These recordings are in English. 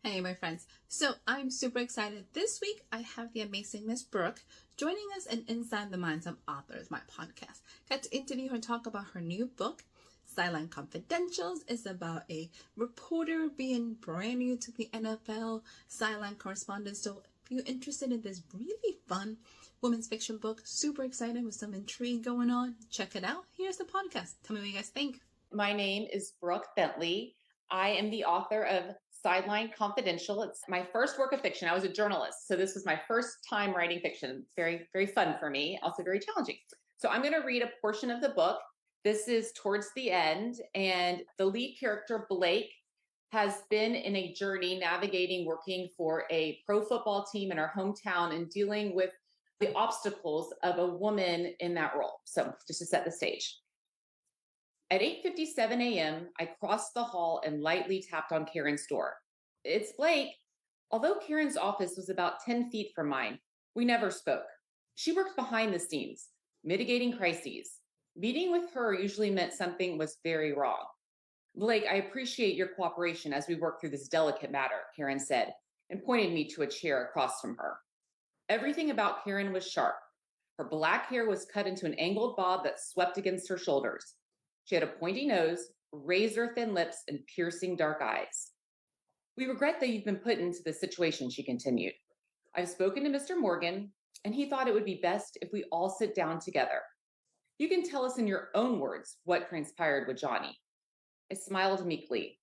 Hey, my friends. So I'm super excited. This week, I have the amazing Miss Brooke joining us in Inside the Minds of Authors, my podcast. Got to interview her and talk about her new book, Sideline Confidentials. Is about a reporter being brand new to the NFL, sideline correspondent. So if you're interested in this really fun women's fiction book, super excited with some intrigue going on, check it out. Here's the podcast. Tell me what you guys think. My name is Brooke Bentley. I am the author of Sideline Confidential. It's my first work of fiction. I was a journalist, so this was my first time writing fiction. It's very, very fun for me, also very challenging. So I'm going to read a portion of the book. This is towards the end, and the lead character, Blake, has been in a journey navigating working for a pro football team in our hometown and dealing with the obstacles of a woman in that role. So just to set the stage. At 8:57 a.m., I crossed the hall and lightly tapped on Karen's door. It's Blake. Although Karen's office was about 10 feet from mine, we never spoke. She worked behind the scenes, mitigating crises. Meeting with her usually meant something was very wrong. Blake, I appreciate your cooperation as we work through this delicate matter, Karen said, and pointed me to a chair across from her. Everything about Karen was sharp. Her black hair was cut into an angled bob that swept against her shoulders. She had a pointy nose, razor thin lips, and piercing dark eyes. We regret that you've been put into this situation, she continued. I've spoken to Mr. Morgan, and he thought it would be best if we all sit down together. You can tell us in your own words what transpired with Johnny. I smiled meekly.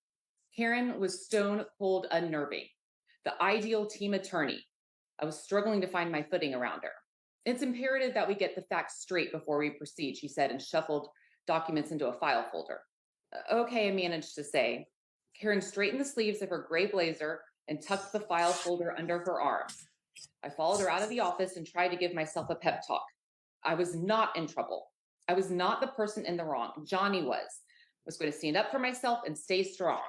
Karen was stone cold unnerving, the ideal team attorney. I was struggling to find my footing around her. It's imperative that we get the facts straight before we proceed, she said, and shuffled documents into a file folder. Okay, I managed to say. Karen straightened the sleeves of her gray blazer and tucked the file folder under her arm. I followed her out of the office and tried to give myself a pep talk. I was not in trouble. I was not the person in the wrong. Johnny was. I was going to stand up for myself and stay strong.